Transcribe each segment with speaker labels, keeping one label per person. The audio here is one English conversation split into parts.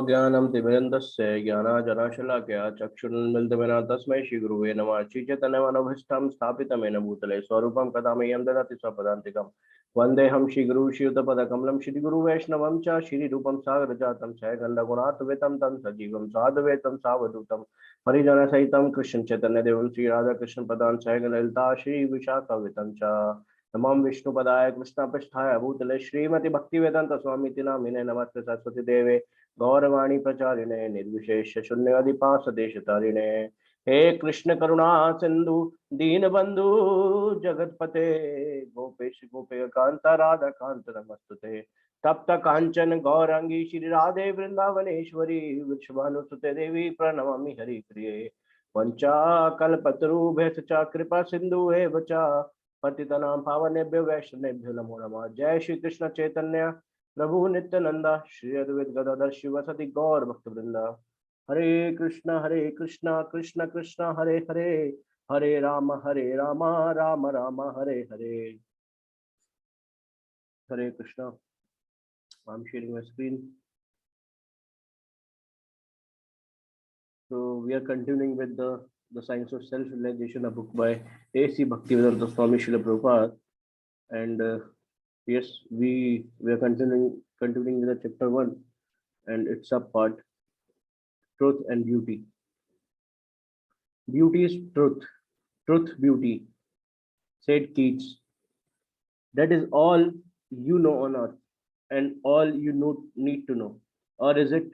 Speaker 1: ज्ञानम तिमिरन्दस्य ज्ञानाजनशलाकया चक्षुरुन्मिलितमेन तस्मै श्रीगुरुवे नमः। श्रीचैतन्यमनोभीष्टं स्थापितमेन भूतले स्वरूपं कदा मह्यं ददाति स्वपदान्तिकं। वन्देऽहं श्रीगुरुं श्रीयुतपदकमलं श्रीगुरुवैष्णवं च श्रीरूपं सागरजातं सैगन्धगुणान्वितं तं सजीवं साधुवेतं सावधूतं परिजनसहितं कृष्णचैतन्यदेवं श्रीराधाकृष्णपदान् सैगललिता श्रीविशाखान्वितं च। नमो विष्णुपदाय कृष्णपृष्ठाय भूतले श्रीमती भक्तिवेदांत स्वामी नामिने नमस्ते सरस्वती देवे गौरवाणी प्रचारिणे निर्विशेष शून्यधिपास देशतारिणे। हे कृष्ण करुणा सिंधु दीनबंधु जगतपते गोपेश गोपे कांता राधा कांत नमस्तुते। तप्त कांचन गौरांगी श्री राधे वृंदावनेश्वरी वृषभानुसुते देवी प्रणमामि हरिप्रिये। वंचाकल्पतरुभ्यश्च च कृपा सिंधु एव च पतितनां पावनेभ्यो वैष्णवेभ्यो नमो नमः। जय श्री कृष्ण चैतन्य प्रभु नित्यानंद श्री अद्वैत गदाधर शिवसति गौर भक्तवृंद। हरे कृष्ण कृष्ण कृष्ण हरे हरे हरे राम राम राम हरे हरे। हरे Krishna. I'm sharing my screen. So we are continuing with the Science of Self-Realization, a book by A.C. Bhaktivedanta Swami Prabhupada. And yes, we are continuing with the chapter 1 and its subpart, truth and beauty. Beauty is truth, truth beauty, said Keats. That is all you know on earth and all you need to know. Or is it?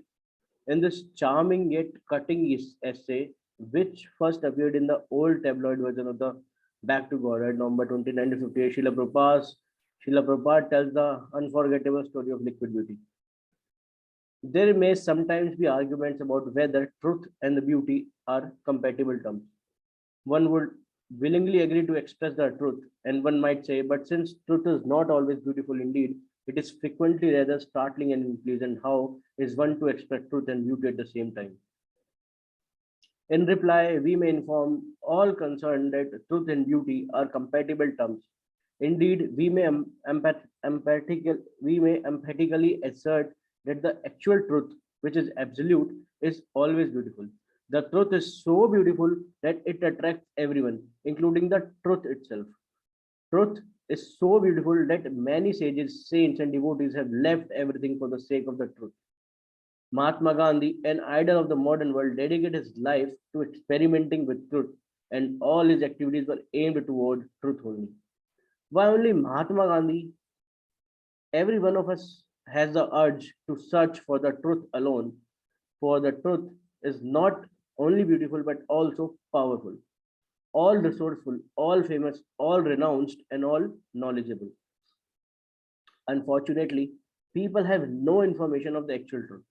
Speaker 1: In this charming yet cutting essay, which first appeared in the old tabloid version of the Back to God, right, November 29, 1958, Srila Prabhupada tells the unforgettable story of liquid beauty. There may sometimes be arguments about whether truth and the beauty are compatible terms. One would willingly agree to express the truth, and one might say, but since truth is not always beautiful indeed, it is frequently rather startling and unpleasant. How is one to express truth and beauty at the same time? In reply, we may inform all concerned that truth and beauty are compatible terms. Indeed, we may emphatically assert that the actual truth, which is absolute, is always beautiful. The truth is so beautiful that it attracts everyone, including the truth itself. Truth is so beautiful that many sages, saints, and devotees have left everything for the sake of the truth. Mahatma Gandhi, an idol of the modern world, dedicated his life to experimenting with truth, and all his activities were aimed toward truth only. Why only Mahatma Gandhi? Every one of us has the urge to search for the truth alone, for the truth is not only beautiful but also powerful, all resourceful, all famous, all renounced, and all knowledgeable. Unfortunately, people have no information of the actual truth.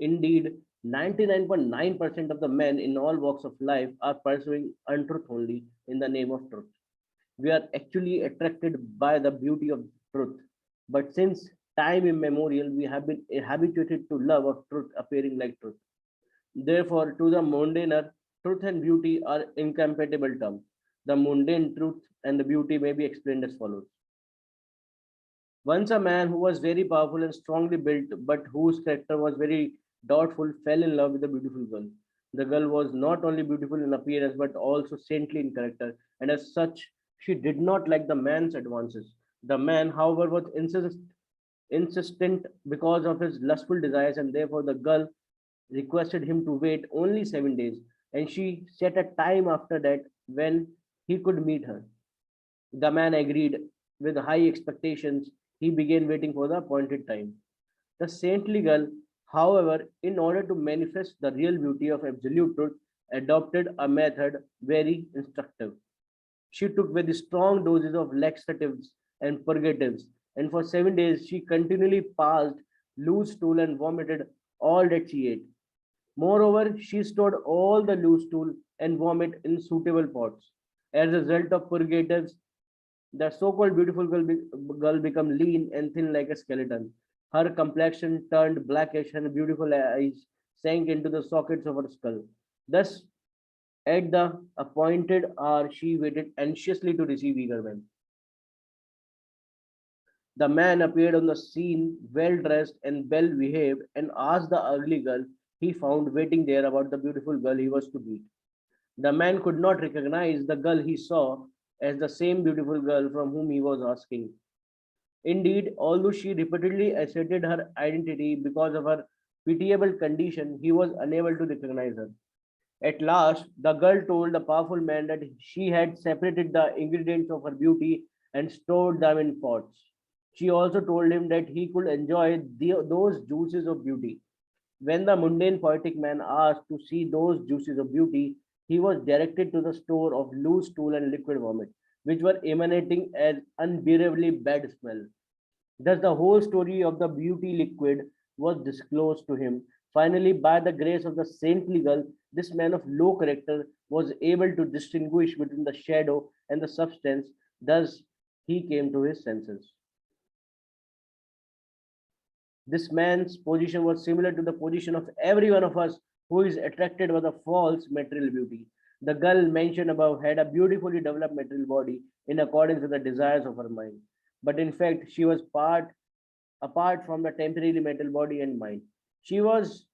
Speaker 1: Indeed, 99.9% of the men in all walks of life are pursuing untruth only in the name of truth. We are actually attracted by the beauty of truth. But since time immemorial, we have been habituated to love of truth appearing like truth. Therefore, to the mundaner, truth and beauty are incompatible terms. The mundane truth and the beauty may be explained as follows. Once a man who was very powerful and strongly built, but whose character was very doubtful, fell in love with a beautiful girl. The girl was not only beautiful in appearance, but also saintly in character, and as such, she did not like the man's advances. The man, however, was insistent because of his lustful desires, and therefore the girl requested him to wait only 7 days, and she set a time after that when he could meet her. The man agreed with high expectations. He began waiting for the appointed time. The saintly girl, however, in order to manifest the real beauty of absolute truth, adopted a method very instructive. She took very strong doses of laxatives and purgatives, and for 7 days she continually passed loose stool and vomited all that she ate. Moreover, she stored all the loose stool and vomit in suitable pots. As a result of purgatives, the so-called beautiful girl became lean and thin like a skeleton. Her complexion turned blackish and beautiful eyes sank into the sockets of her skull. Thus, at the appointed hour, she waited anxiously to receive eager men. The man appeared on the scene, well dressed and well behaved, and asked the ugly girl he found waiting there about the beautiful girl he was to meet. The man could not recognize the girl he saw as the same beautiful girl from whom he was asking. Indeed, although she repeatedly asserted her identity because of her pitiable condition, he was unable to recognize her. At last, the girl told the powerful man that she had separated the ingredients of her beauty and stored them in pots. She also told him that he could enjoy those juices of beauty. When the mundane poetic man asked to see those juices of beauty, he was directed to the store of loose stool and liquid vomit, which were emanating as unbearably bad smell. Thus, the whole story of the beauty liquid was disclosed to him. Finally, by the grace of the saintly girl, this man of low character was able to distinguish between the shadow and the substance. Thus, he came to his senses. This man's position was similar to the position of every one of us who is attracted by the false material beauty. The girl mentioned above had a beautifully developed material body in accordance with the desires of her mind. But in fact, she was apart from the temporary mental body and mind. She was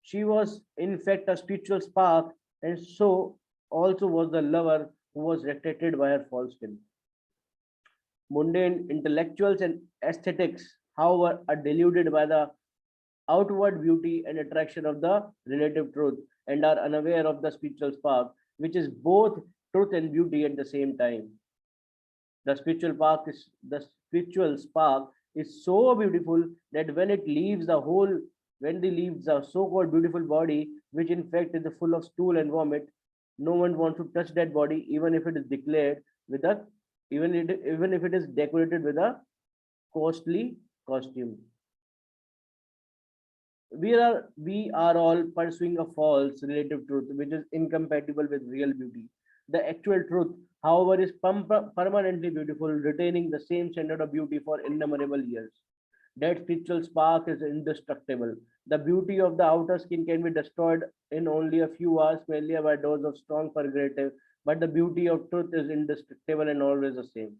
Speaker 1: she was in fact a spiritual spark, and so also was the lover who was attracted by her false skin. Mundane intellectuals and aesthetics, however, are deluded by the outward beauty and attraction of the relative truth and are unaware of the spiritual spark, which is both truth and beauty at the same time. The spiritual spark is so beautiful that when it leaves the so-called beautiful body, which in fact is full of stool and vomit, no one wants to touch that body, even if it is declared with a even if it is decorated with a costly costume. We are all pursuing a false relative truth which is incompatible with real beauty. The actual truth, however, is permanently beautiful, retaining the same standard of beauty for innumerable years. That spiritual spark is indestructible. The beauty of the outer skin can be destroyed in only a few hours, merely by a dose of strong purgative, but the beauty of truth is indestructible and always the same.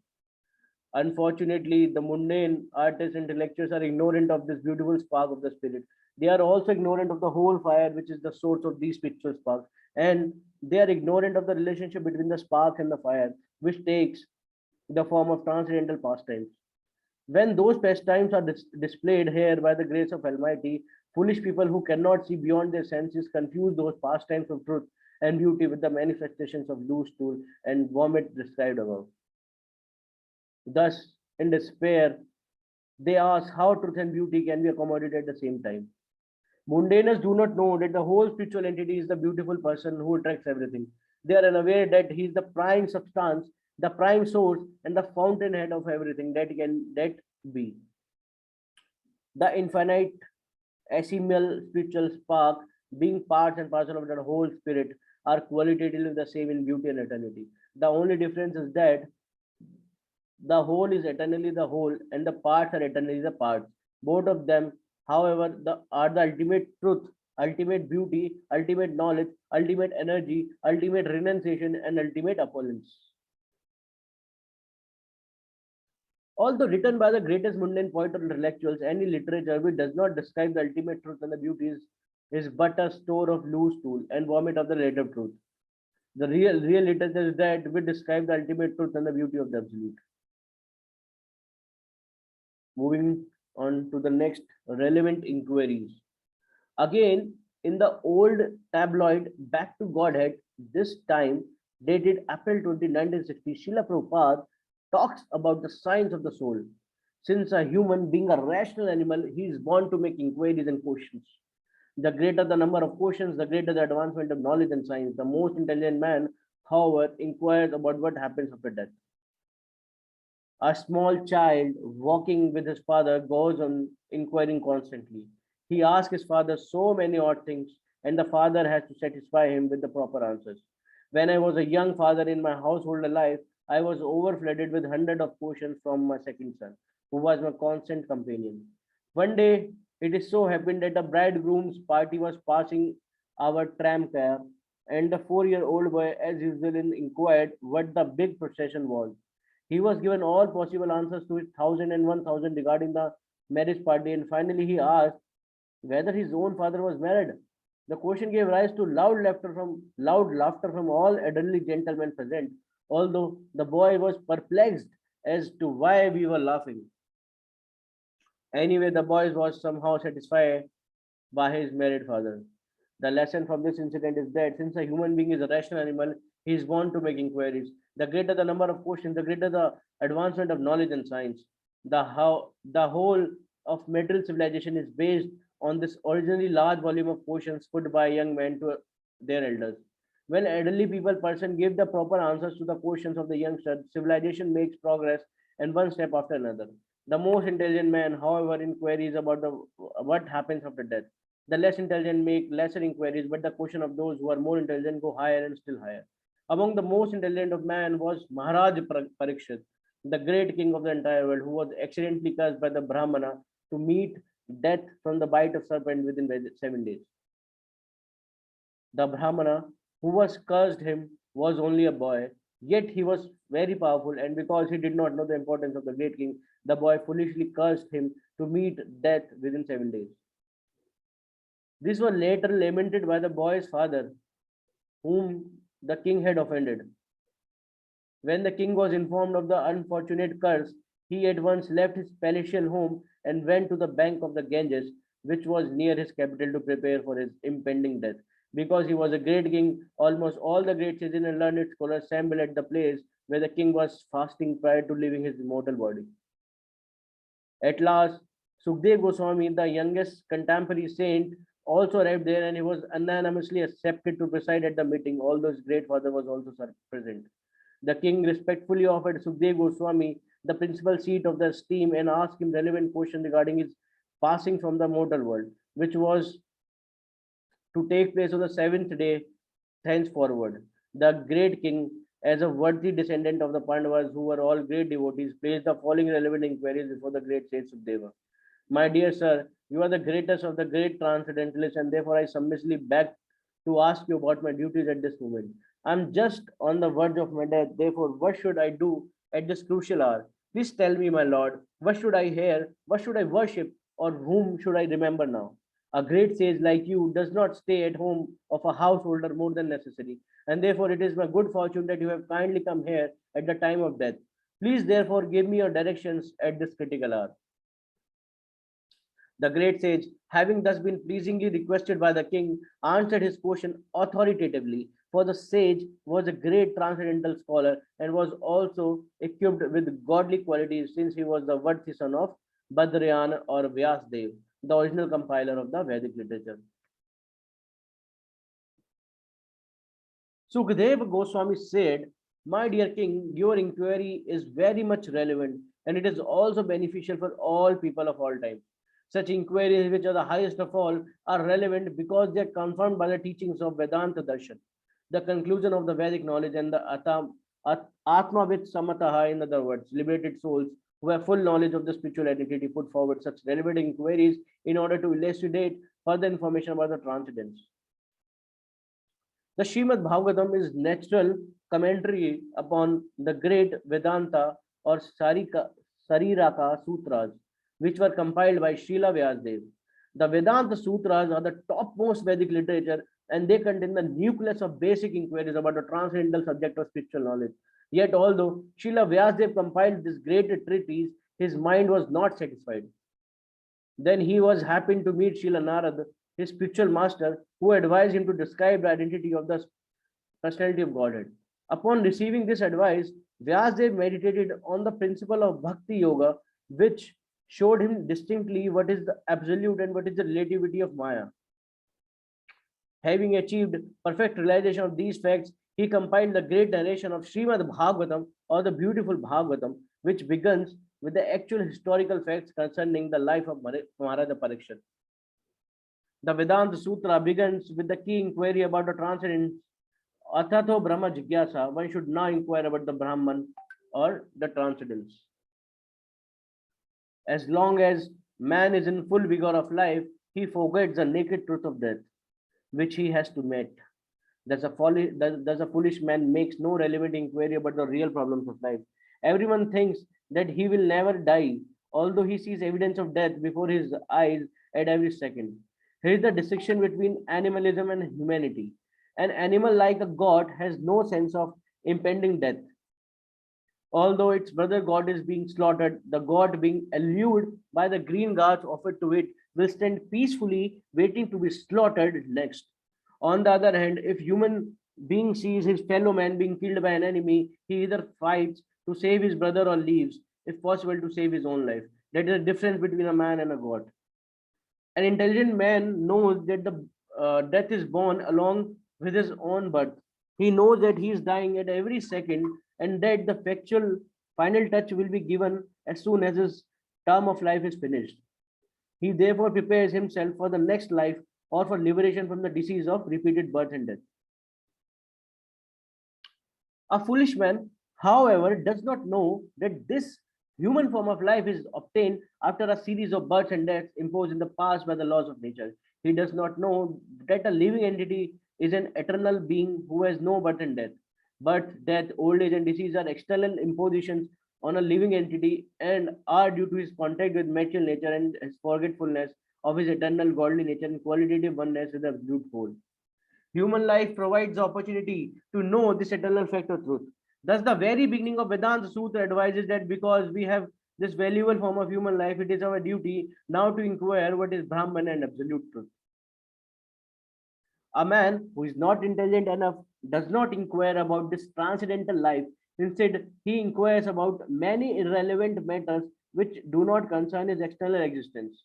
Speaker 1: Unfortunately, the mundane artists and intellectuals are ignorant of this beautiful spark of the spirit. They are also ignorant of the whole fire, which is the source of these spiritual sparks. And they are ignorant of the relationship between the spark and the fire, which takes the form of transcendental pastimes. When those pastimes are displayed here by the grace of Almighty, foolish people who cannot see beyond their senses confuse those pastimes of truth and beauty with the manifestations of loose stool and vomit described above. Thus, in despair, they ask how truth and beauty can be accommodated at the same time. Mundaners do not know that the whole spiritual entity is the beautiful person who attracts everything. They are unaware that he is the prime substance, the prime source, and the fountainhead of everything that be. The infinite ephemeral spiritual spark, being parts and parcel of the whole spirit, are qualitatively the same in beauty and eternity. The only difference is that the whole is eternally the whole, and the parts are eternally the parts. Both of them, however, are the ultimate truth, ultimate beauty, ultimate knowledge, ultimate energy, ultimate renunciation, and ultimate opulence. Although written by the greatest mundane poet or intellectuals, any literature which does not describe the ultimate truth and the beauties is but a store of loose stool and vomit of the relative truth. The real literature is that which describe the ultimate truth and the beauty of the absolute. Moving on to the next relevant inquiries. Again, in the old tabloid Back to Godhead, this time dated April 20, 1960, Srila Prabhupada talks about the science of the soul. Since a human being a rational animal, he is born to make inquiries and questions. The greater the number of questions, the greater the advancement of knowledge and science. The most intelligent man, however, inquires about what happens after death. A small child walking with his father goes on inquiring constantly. He asks his father so many odd things, and the father has to satisfy him with the proper answers. When I was a young father in my household life, I was overflooded with hundreds of questions from my second son, who was my constant companion. One day, it is so happened that the bridegroom's party was passing our tram car, and the 4-year-old boy, as usual, inquired what the big procession was. He was given all possible answers to his 1001,000 regarding the marriage party, and finally he asked whether his own father was married. The question gave rise to loud laughter from all elderly gentlemen present, although the boy was perplexed as to why we were laughing. Anyway, the boy was somehow satisfied by his married father. The lesson from this incident is that since a human being is a rational animal, he is born to make inquiries. The greater the number of questions, the greater the advancement of knowledge and science. The whole of material civilization is based on this originally large volume of questions put by young men to their elders. When elderly person give the proper answers to the questions of the youngster, civilization makes progress and one step after another. The most intelligent man, however, inquiries about the what happens after death. The less intelligent make lesser inquiries, but the question of those who are more intelligent go higher and still higher. Among the most intelligent of man was Maharaj Parikshit, the great king of the entire world, who was accidentally cursed by the Brahmana to meet death from the bite of serpent within 7 days. The Brahmana who was cursed him was only a boy, yet he was very powerful, and because he did not know the importance of the great king, the boy foolishly cursed him to meet death within 7 days. This was later lamented by the boy's father, whom the king had offended. When the king was informed of the unfortunate curse, he at once left his palatial home and went to the bank of the Ganges, which was near his capital, to prepare for his impending death. Because he was a great king, almost all the great sages and learned scholars assembled at the place where the king was fasting prior to leaving his immortal body. At last, Sukdev Goswami, the youngest contemporary saint, also arrived there, and he was unanimously accepted to preside at the meeting, although his great father was also present. The king respectfully offered Sukdev Goswami the principal seat of the esteem and asked him relevant questions regarding his passing from the mortal world, which was to take place on the seventh day thenceforward. The great king, as a worthy descendant of the Pandavas, who were all great devotees, placed the following relevant inquiries before the great sage Sukdeva. My dear sir, you are the greatest of the great transcendentalists, and therefore I submissively beg to ask you about my duties at this moment. I am just on the verge of my death. Therefore, what should I do at this crucial hour? Please tell me, my lord, what should I hear? What should I worship? Or whom should I remember now? A great sage like you does not stay at home of a householder more than necessary, and therefore it is my good fortune that you have kindly come here at the time of death. Please, therefore, give me your directions at this critical hour. The great sage, having thus been pleasingly requested by the king, answered his question authoritatively, for the sage was a great transcendental scholar and was also equipped with godly qualities, since he was the worthy son of Badrayan or Vyasdev, the original compiler of the Vedic literature. Sukadeva Goswami said, my dear king, your inquiry is very much relevant, and it is also beneficial for all people of all time. Such inquiries, which are the highest of all, are relevant because they are confirmed by the teachings of Vedanta Darshan, the conclusion of the Vedic knowledge, and the Atmavit Samataha, in other words, liberated souls who have full knowledge of the spiritual identity, put forward such relevant inquiries in order to elucidate further information about the transcendence. The Srimad Bhagavatam is natural commentary upon the great Vedanta or Sariraka Sutras, which were compiled by Srila Vyasdev. The Vedanta Sutras are the topmost Vedic literature, and they contain the nucleus of basic inquiries about the transcendental subject of spiritual knowledge. Yet, although Srila Vyasdev compiled this great treatise, his mind was not satisfied. Then he was happy to meet Srila Narad, his spiritual master, who advised him to describe the identity of the personality of Godhead. Upon receiving this advice, Vyasdev meditated on the principle of Bhakti Yoga, which showed him distinctly what is the absolute and what is the relativity of Maya. Having achieved perfect realization of these facts, he compiled the great narration of Srimad Bhagavatam, or the beautiful Bhagavatam, which begins with the actual historical facts concerning the life of Maharaj Parikshit. The Vedanta Sutra begins with the key inquiry about the transcendence. Athatho Brahma Jigyasa, one should now inquire about the Brahman or the transcendence. As long as man is in full vigor of life, he forgets the naked truth of death, which he has to meet. Thus a foolish man makes no relevant inquiry about the real problems of life. Everyone thinks that he will never die, although he sees evidence of death before his eyes at every second. Here is the distinction between animalism and humanity. An animal like a god has no sense of impending death. Although its brother god is being slaughtered, the god being allured by the green grass offered to it will stand peacefully waiting to be slaughtered next. On the other hand, if human being sees his fellow man being killed by an enemy, he either fights to save his brother or leaves, if possible, to save his own life. That is the difference between a man and a god. An intelligent man knows that the death is born along with his own birth. He knows that he is dying at every second and that the factual final touch will be given as soon as his term of life is finished. He therefore prepares himself for the next life or for liberation from the disease of repeated birth and death. A foolish man, however, does not know that this human form of life is obtained after a series of births and deaths imposed in the past by the laws of nature. He does not know that a living entity is an eternal being who has no birth and death. Birth, death, old age, and disease are external impositions on a living entity and are due to his contact with material nature and his forgetfulness of his eternal godly nature and qualitative oneness with the absolute whole. Human life provides the opportunity to know this eternal fact of truth. Thus, the very beginning of Vedanta Sutra advises that because we have this valuable form of human life, it is our duty now to inquire what is Brahman and absolute truth. A man who is not intelligent enough does not inquire about this transcendental life. Instead, he inquires about many irrelevant matters which do not concern his external existence.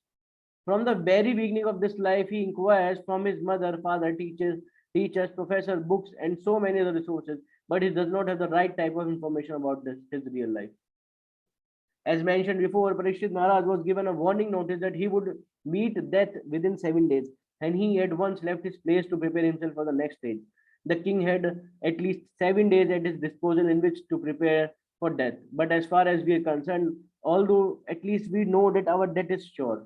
Speaker 1: From the very beginning of this life, he inquires from his mother, father, teachers, professor, books, and so many other resources, but he does not have the right type of information about his real life. As mentioned before, Parikshit Maharaj was given a warning notice that he would meet death within 7 days, and he at once left his place to prepare himself for the next stage. The king had at least 7 days at his disposal in which to prepare for death. But as far as we are concerned, although at least we know that our death is sure,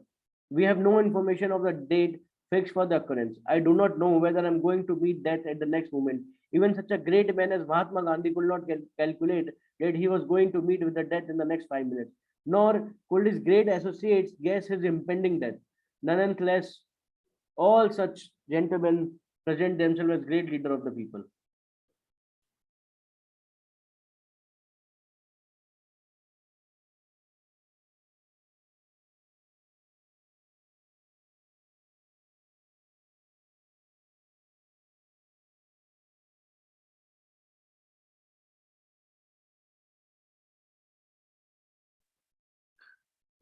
Speaker 1: we have no information of the date fixed for the occurrence. I do not know whether I'm going to meet death at the next moment. Even such a great man as Mahatma Gandhi could not calculate that he was going to meet with the death in the next 5 minutes, nor could his great associates guess his impending death. Nonetheless, all such gentlemen present themselves as great leader of the people.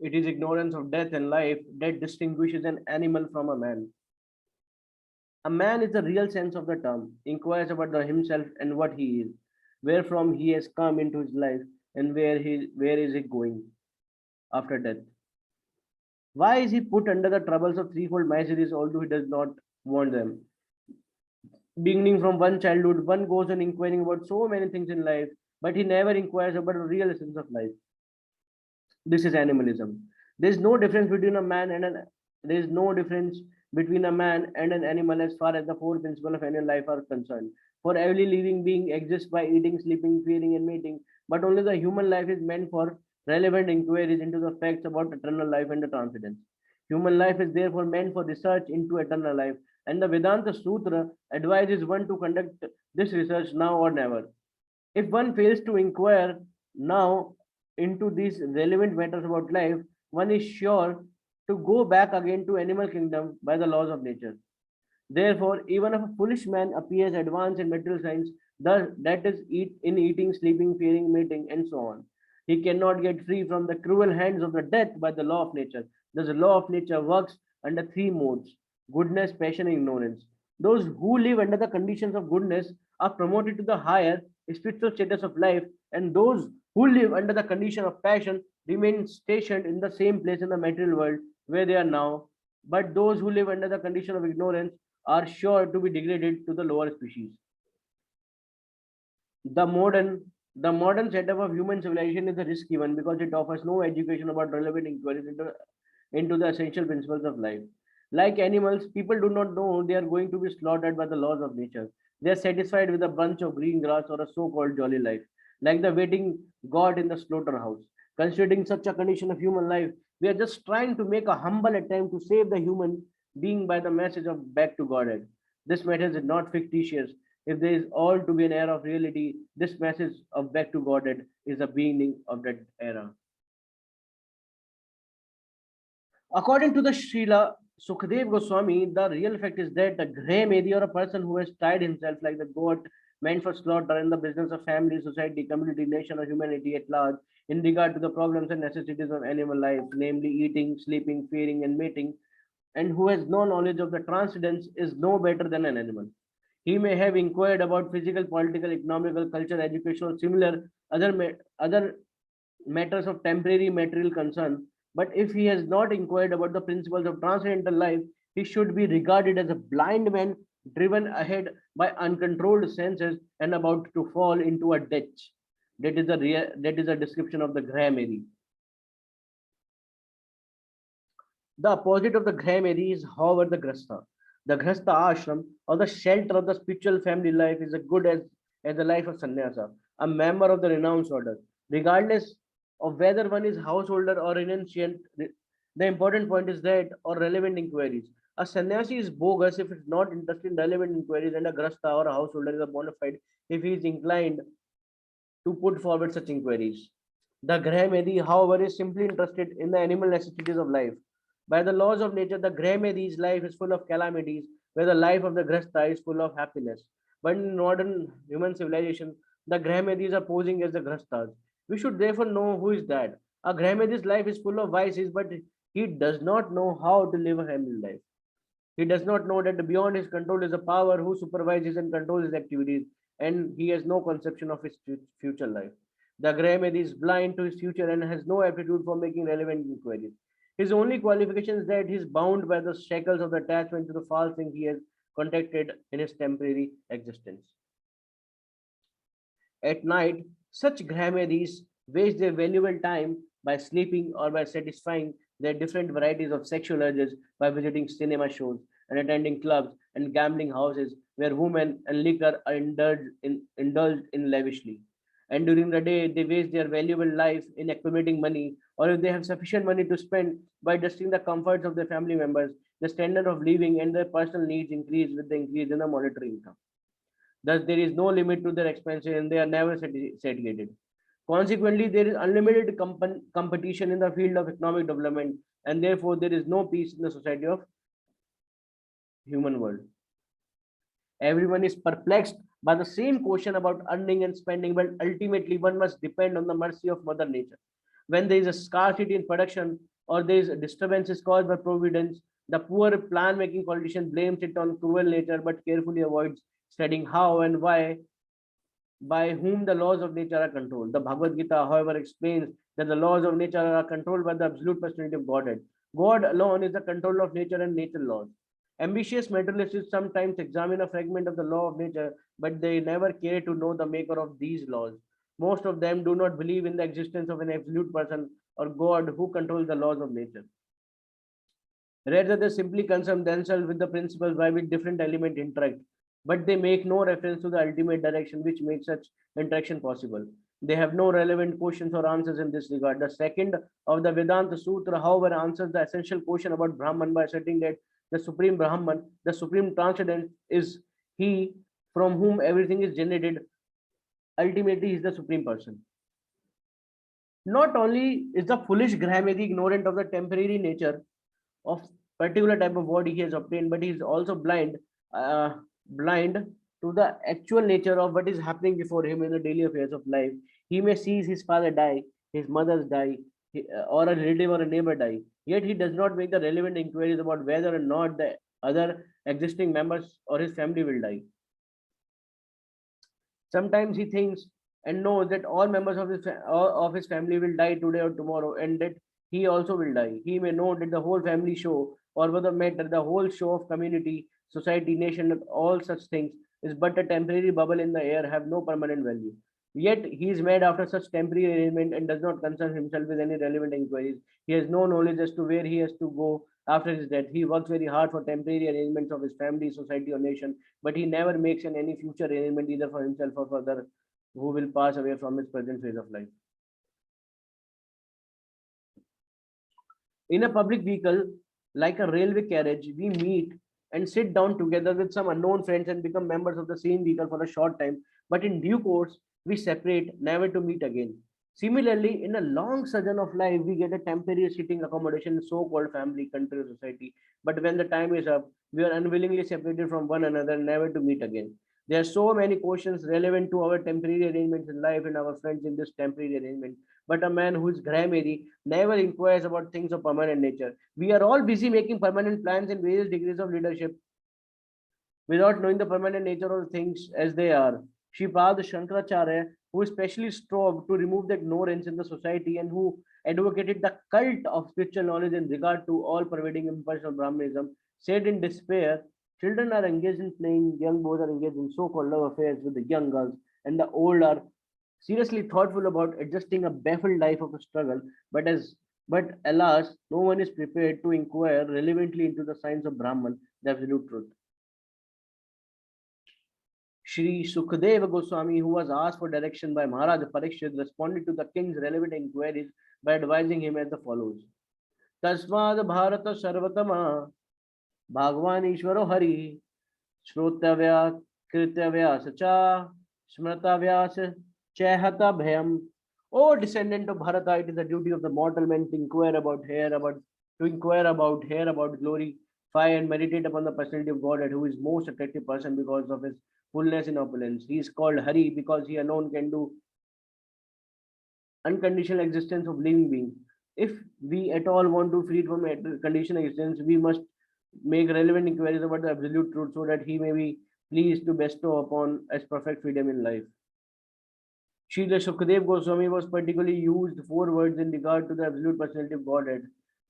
Speaker 1: It is ignorance of death and life that distinguishes an animal from a man. A man is the real sense of the term, inquires about himself and what he is, where from he has come into his life, and where is he going after death. Why is he put under the troubles of threefold miseries, although he does not want them? Beginning from one childhood, one goes on inquiring about so many things in life, but he never inquires about the real essence of life. This is animalism. There is no difference between a man and an there is no difference between a man and an animal as far as the four principles of animal life are concerned. For every living being exists by eating, sleeping, feeding, and mating, but only the human life is meant for relevant inquiries into the facts about eternal life and the transcendence. Human life is therefore meant for research into eternal life, and the Vedanta Sutra advises one to conduct this research now or never. If one fails to inquire now into these relevant matters about life, one is sure to go back again to animal kingdom by the laws of nature. Therefore, even if a foolish man appears advanced in material science, that is in eating, sleeping, fearing, mating, and so on, he cannot get free from the cruel hands of the death by the law of nature. Thus, the law of nature works under three modes: goodness, passion, and ignorance. Those who live under the conditions of goodness are promoted to the higher spiritual status of life, and those who live under the condition of passion remain stationed in the same place in the material world where they are now. But those who live under the condition of ignorance are sure to be degraded to the lower species. The modern the modern setup of human civilization is a risky one because it offers no education about relevant inquiries into the essential principles of life. Like animals, people do not know they are going to be slaughtered by the laws of nature. They are satisfied with a bunch of green grass or a so-called jolly life. like the waiting God in the slaughterhouse. Considering such a condition of human life, we are just trying to make a humble attempt to save the human being by the message of back to Godhead. This message is not fictitious. If there is all to be an era of reality, this message of back to Godhead is the beginning of that era. According to the Srila Sukhdev Goswami, the real fact is that the grey maybe or a person who has tied himself like the goat meant for slaughter in the business of family, society, community, nation, or humanity at large in regard to the problems and necessities of animal life, namely eating, sleeping, feeding, and mating, and who has no knowledge of the transcendence is no better than an animal. He may have inquired about physical, political, economical, cultural, educational, similar other matters of temporary material concern. But if he has not inquired about the principles of transcendental life, he should be regarded as a blind man driven ahead by uncontrolled senses and about to fall into a ditch. That is a description of the Graham. The opposite of the Graham is, however, the Grasta. The Grasta ashram or the shelter of the spiritual family life is as good as the life of sannyasa, a member of the renounced order. Regardless of whether one is householder or renunciant, the important point is that or relevant inquiries. A sannyasi is bogus if it's not interested in relevant inquiries, and a grasta or a householder is a bona fide if he is inclined to put forward such inquiries. The Graham however, is simply interested in the animal necessities of life. By the laws of nature, the Graham life is full of calamities, where the life of the Grasta is full of happiness. But in modern human civilization, the Graham are posing as the Grastas. We should therefore know who is that. A Graham life is full of vices, but he does not know how to live a family life. He does not know that beyond his control is a power who supervises and controls his activities, and he has no conception of his future life. The Graham is blind to his future and has no aptitude for making relevant inquiries. His only qualification is that he is bound by the shackles of the attachment to the false thing he has contracted in his temporary existence. At night, such Grahamadis waste their valuable time by sleeping or by satisfying their different varieties of sexual urges by visiting cinema shows and attending clubs and gambling houses where women and liquor are indulged in lavishly. And during the day, they waste their valuable life in accumulating money, or if they have sufficient money to spend by adjusting the comforts of their family members, the standard of living and their personal needs increase with the increase in the monetary income. Thus, there is no limit to their expenses and they are never satiated. Consequently, there is unlimited competition in the field of economic development, and therefore there is no peace in the society of human world. Everyone is perplexed by the same question about earning and spending, but ultimately one must depend on the mercy of Mother Nature. When there is a scarcity in production or there is disturbances caused by providence, the poor plan-making politician blames it on cruel nature, but carefully avoids studying how and why by whom the laws of nature are controlled. The Bhagavad Gita, however, explains that the laws of nature are controlled by the absolute personality of Godhead. God alone is the controller of nature and nature laws. Ambitious materialists sometimes examine a fragment of the law of nature, but they never care to know the maker of these laws. Most of them do not believe in the existence of an absolute person or God who controls the laws of nature. Rather, they simply concern themselves with the principles by which different elements interact, but they make no reference to the ultimate direction which makes such interaction possible. They have no relevant questions or answers in this regard. The second of the Vedanta Sutra, however, answers the essential question about Brahman by asserting that the Supreme Brahman, the Supreme Transcendent, is he from whom everything is generated. Ultimately, he is the Supreme Person. Not only is the foolish Grahamedi ignorant of the temporary nature of particular type of body he has obtained, but he is also blind to the actual nature of what is happening before him in the daily affairs of life. He may see his father die, his mother die, or a relative or a neighbor die. Yet he does not make the relevant inquiries about whether or not the other existing members or his family will die. Sometimes he thinks and knows that all members of his family will die today or tomorrow, and that he also will die. He may know that the whole family show, or for the matter, the whole show of community, society, nation, and all such things is but a temporary bubble in the air, have no permanent value. Yet he is made after such temporary arrangement and does not concern himself with any relevant inquiries. He has no knowledge as to where he has to go after his death. He works very hard for temporary arrangements of his family, society, or nation, but he never makes any future arrangement either for himself or for who will pass away from his present phase of life. In a public vehicle, like a railway carriage, we meet and sit down together with some unknown friends and become members of the same vehicle for a short time. But in due course, we separate, never to meet again. Similarly, in a long sojourn of life, we get a temporary sitting accommodation in so-called family, country, or society. But when the time is up, we are unwillingly separated from one another, never to meet again. There are so many questions relevant to our temporary arrangements in life and our friends in this temporary arrangement. But a man who is grammary never inquires about things of permanent nature. We are all busy making permanent plans in various degrees of leadership without knowing the permanent nature of things as they are. Sripad Shankaracharya, who especially strove to remove the ignorance in the society and who advocated the cult of spiritual knowledge in regard to all pervading impulse of Brahmanism, said in despair, children are engaged in playing, young boys are engaged in so-called love affairs with the young girls, and the old are seriously thoughtful about adjusting a baffled life of a struggle, but alas, no one is prepared to inquire relevantly into the science of Brahman, the absolute truth. Shri Sukadeva Goswami, who was asked for direction by Maharaj Parikshit, responded to the king's relevant inquiries by advising him as follows. Tasmad Bharata Sarvatama Bhagwan Ishvaro Hari Shrotavya Kritavya Sacha Smratavyas Chehata Bhayam. O descendant of Bharata, it is the duty of the mortal man to inquire about glory, fire, and meditate upon the personality of Godhead, who is most attractive person because of his fullness in opulence. He is called Hari because he alone can do unconditional existence of living being. If we at all want to free from conditional existence, we must make relevant inquiries about the absolute truth so that he may be pleased to bestow upon us perfect freedom in life. Srila Sukadeva Goswami was particularly used 4 words in regard to the absolute personality of Godhead.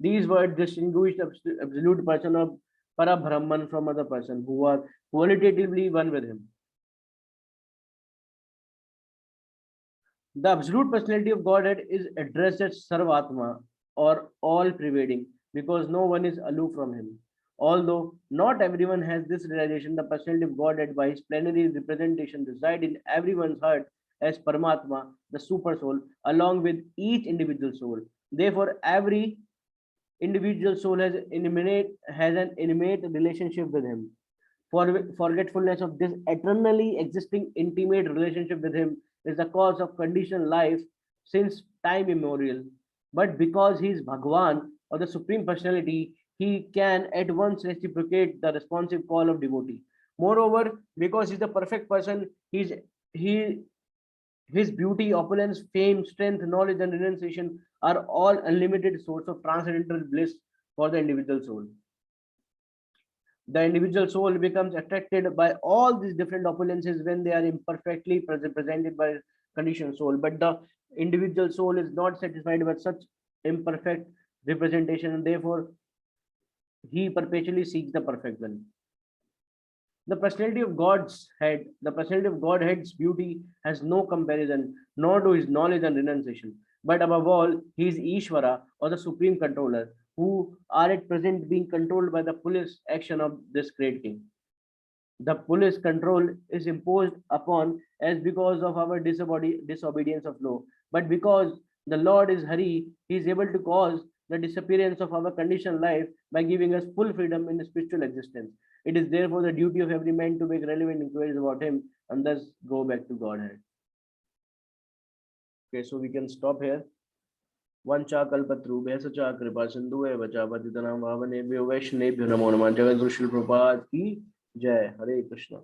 Speaker 1: These words distinguish the absolute person of Parabrahman from other person who are qualitatively one with him. The absolute personality of Godhead is addressed as Sarvatma or all pervading because no one is aloof from him. Although not everyone has this realization, the personality of Godhead by his plenary representation reside in everyone's heart as Paramatma, the super soul, along with each individual soul. Therefore, every individual soul has an intimate relationship with him. For forgetfulness of this eternally existing intimate relationship with him is the cause of conditioned life since time immemorial. But because he is Bhagwan or the Supreme Personality, he can at once reciprocate the responsive call of devotee. Moreover, because he is the perfect person, his beauty, opulence, fame, strength, knowledge, and renunciation are all unlimited source of transcendental bliss for the individual soul. The individual soul becomes attracted by all these different opulences when they are imperfectly presented by conditioned soul. But the individual soul is not satisfied with such imperfect representation, and therefore he perpetually seeks the perfect one. The personality of Godhead's beauty has no comparison, nor to his knowledge and renunciation. But above all, he is Ishvara or the supreme controller, who are at present being controlled by the police action of this great king. The police control is imposed upon us because of our disobedience of law. But because the Lord is Hari, he is able to cause the disappearance of our conditioned life by giving us full freedom in spiritual existence. It is therefore the duty of every man to make relevant inquiries about him and thus go back to Godhead. Okay, so we can stop here. Vancha kalpatrubhya cha kripa sindhu vacha patitanam bhavanebhyo vaishnebhyo namo namah. Jagat Guru Srila Prabhupada ki jai. Hare Krishna.